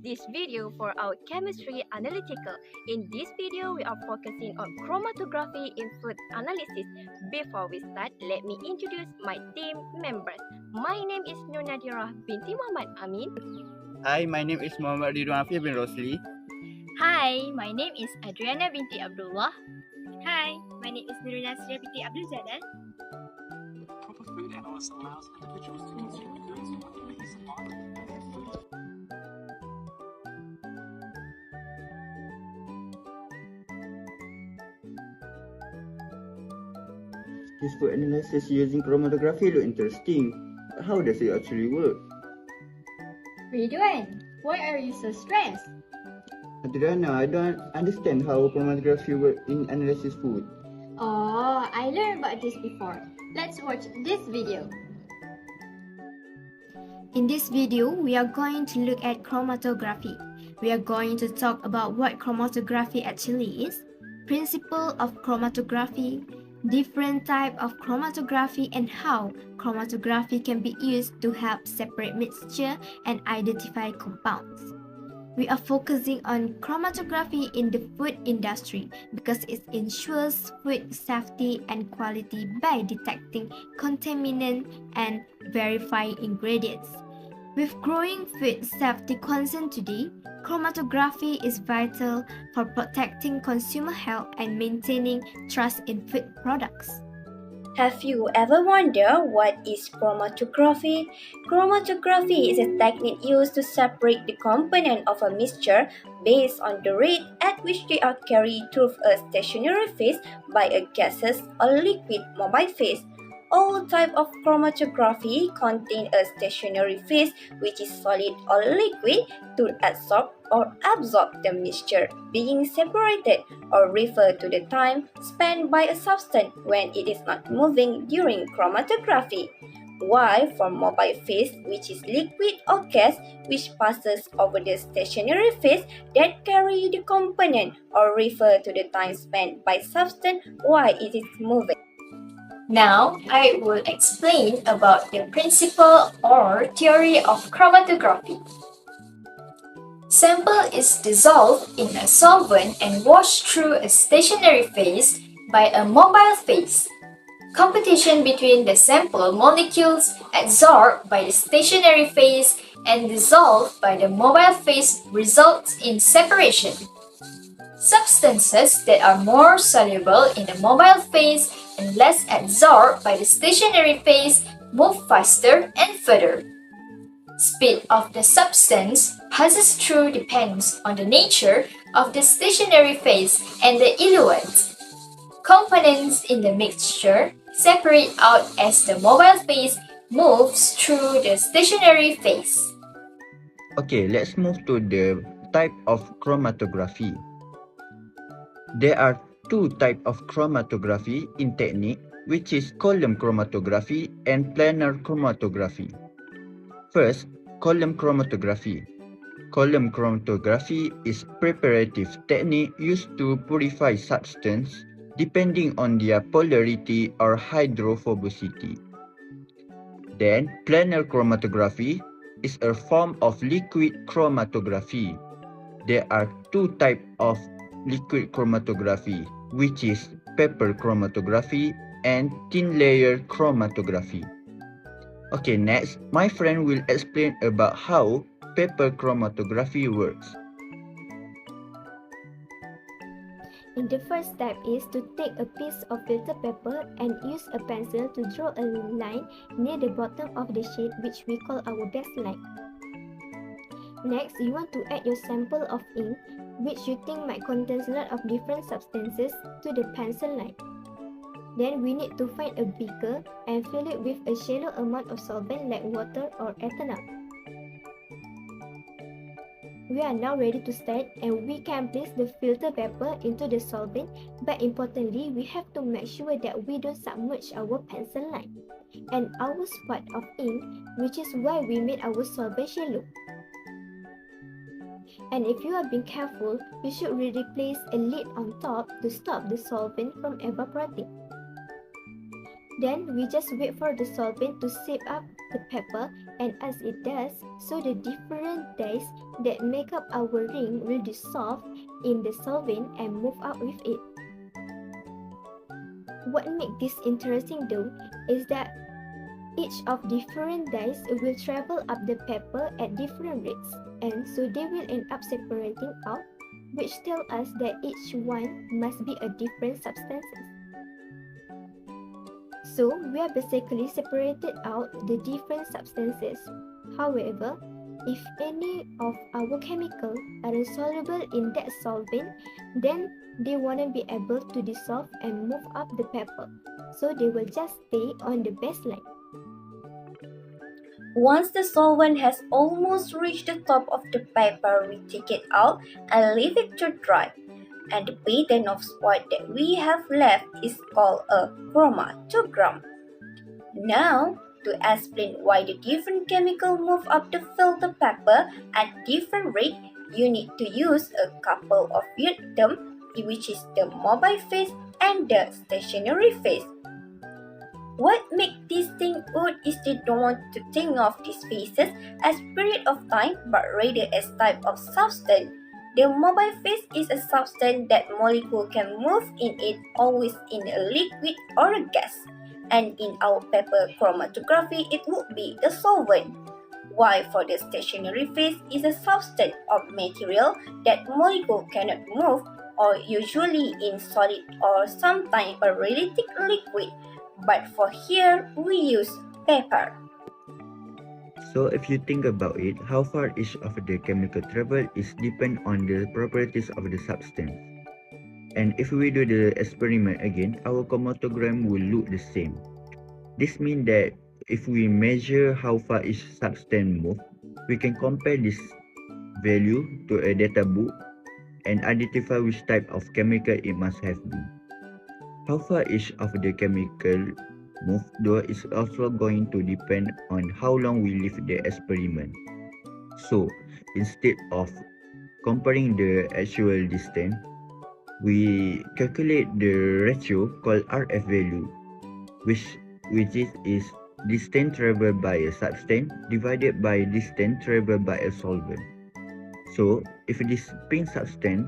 this video for our chemistry analytical. In this video, we are focusing on chromatography in food analysis. Before we start, let me introduce my team members. My name is Nur Nadira binti Muhammad Amin. Hi, my name is Muhammad Ridwan Afif bin Rosli. Hi, my name is Adriana binti Abdullah. Hi, my name is Nurina Sri binti Abdul Jadal. Proper food analysis allows individuals to consume foods with peace of mind and their food. This food analysis using chromatography look interesting. But how does it actually work? Ridwan, why are you so stressed? Adriana, I don't understand how chromatography works in analysis food. Oh, I learned about this before. Let's watch this video. In this video, we are going to look at chromatography. We are going to talk about what chromatography actually is, principle of chromatography, different type of chromatography, and how chromatography can be used to help separate mixture and identify compounds. We are focusing on chromatography in the food industry because it ensures food safety and quality by detecting contaminants and verifying ingredients. With growing food safety concern today, chromatography is vital for protecting consumer health and maintaining trust in food products. Have you ever wondered what is chromatography? Chromatography is a technique used to separate the component of a mixture based on the rate at which they are carried through a stationary phase by a gaseous or liquid mobile phase. All types of chromatography contain a stationary phase which is solid or liquid to adsorb or absorb the mixture. Being separated or refer to the time spent by a substance when it is not moving during chromatography. While for mobile phase, which is liquid or gas, which passes over the stationary phase that carry the component or refer to the time spent by substance while it is moving. Now, I will explain about the principle or theory of chromatography. Sample is dissolved in a solvent and washed through a stationary phase by a mobile phase. Competition between the sample molecules adsorbed by the stationary phase and dissolved by the mobile phase results in separation. Substances that are more soluble in the mobile phase and less adsorbed by the stationary phase move faster and further. Speed of the substance passes through depends on the nature of the stationary phase and the eluent. Components in the mixture separate out as the mobile phase moves through the stationary phase. Okay, let's move to the type of chromatography. There are two types of chromatography in technique, which is column chromatography and planar chromatography. First, column chromatography. Column chromatography is preparative technique used to purify substance depending on their polarity or hydrophobicity. Then, planar chromatography is a form of liquid chromatography. There are two types of liquid chromatography, which is paper chromatography and thin layer chromatography. Okay, next, my friend will explain about how paper chromatography works. In the first step is to take a piece of filter paper and use a pencil to draw a line near the bottom of the sheet, which we call our baseline. Next, you want to add your sample of ink, which you think might contain a lot of different substances, to the pencil line. Then we need to find a beaker and fill it with a shallow amount of solvent like water or ethanol. We are now ready to start, and we can place the filter paper into the solvent, but importantly, we have to make sure that we don't submerge our pencil line and our spot of ink, which is why we made our solvent shallow. And if you are being careful, you should really place a lid on top to stop the solvent from evaporating. Then we just wait for the solvent to seep up the paper and as it does, so the different dyes that make up our ring will dissolve in the solvent and move out with it. What makes this interesting though is that each of different dyes will travel up the paper at different rates, and so they will end up separating out, which tell us that each one must be a different substance. So we are basically separated out the different substances. However, if any of our chemicals are insoluble in that solvent, then they won't be able to dissolve and move up the paper. So they will just stay on the baseline. Once the solvent has almost reached the top of the paper, we take it out and leave it to dry. And the pattern of spot that we have left is called a chromatogram. Now, to explain why the different chemicals move up the filter paper at different rate, you need to use a couple of weird terms, which is the mobile phase and the stationary phase. What makes this thing odd is they don't want to think of these phases as period of time but rather as type of substance. The mobile phase is a substance that molecule can move in it always in a liquid or a gas. And in our paper chromatography it would be the solvent. While for the stationary phase is a substance or material that molecule cannot move or usually in solid or sometimes a relative liquid. But for here, we use paper. So if you think about it, how far each of the chemical travel is depend on the properties of the substance. And if we do the experiment again, our chromatogram will look the same. This means that if we measure how far each substance moves, we can compare this value to a data book and identify which type of chemical it must have been. How far each of the chemical move though is also going to depend on how long we leave the experiment. So instead of comparing the actual distance, we calculate the ratio called RF value, which is distance traveled by a substance divided by distance traveled by a solvent. So if this pink substance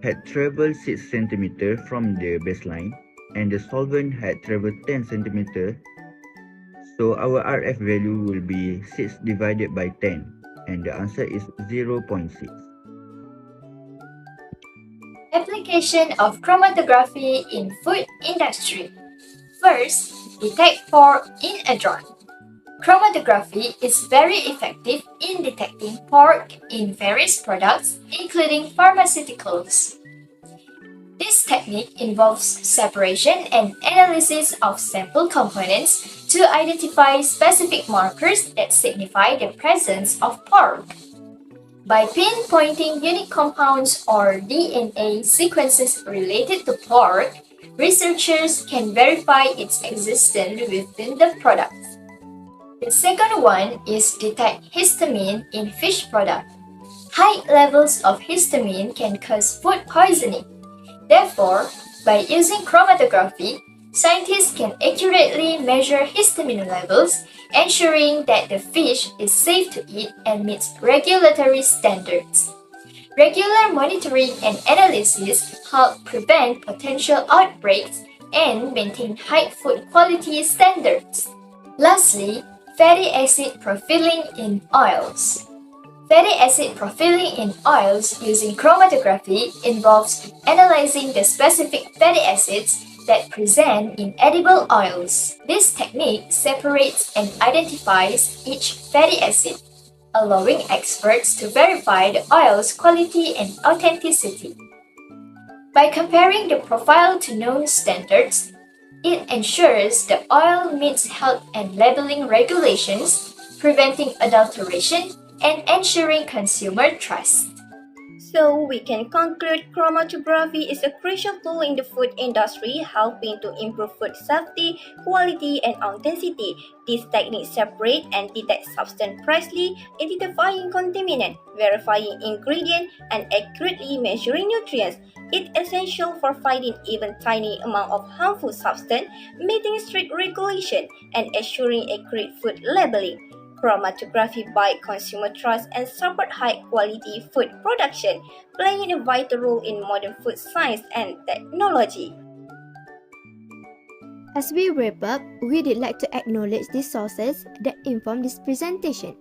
had traveled 6 cm from the baseline and the solvent had traveled 10 cm, so our RF value will be 6 divided by 10 and the answer is 0.6. Application of chromatography in food industry. First, detect pork in a jar. Chromatography is very effective in detecting pork in various products, including pharmaceuticals. This technique involves separation and analysis of sample components to identify specific markers that signify the presence of pork. By pinpointing unique compounds or DNA sequences related to pork, researchers can verify its existence within the products. The second one is detect histamine in fish products. High levels of histamine can cause food poisoning. Therefore, by using chromatography, scientists can accurately measure histamine levels, ensuring that the fish is safe to eat and meets regulatory standards. Regular monitoring and analysis help prevent potential outbreaks and maintain high food quality standards. Lastly, fatty acid profiling in oils. Fatty acid profiling in oils using chromatography involves analyzing the specific fatty acids that present in edible oils. This technique separates and identifies each fatty acid, allowing experts to verify the oil's quality and authenticity. By comparing the profile to known standards, it ensures the oil meets health and labeling regulations, preventing adulteration and ensuring consumer trust. So we can conclude chromatography is a crucial tool in the food industry, helping to improve food safety, quality, and authenticity. This technique separates and detects substance precisely, identifying contaminant, verifying ingredient, and accurately measuring nutrients. It's essential for finding even tiny amount of harmful substance, meeting strict regulation, and assuring accurate food labeling. Chromatography builds consumer trust and supports high-quality food production, playing a vital role in modern food science and technology. As we wrap up, we would like to acknowledge the sources that inform this presentation.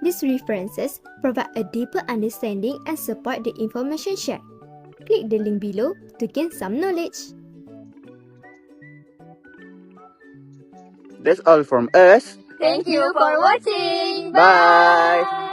These references provide a deeper understanding and support the information shared. Click the link below to gain some knowledge. That's all from us. Thank you for watching. Bye.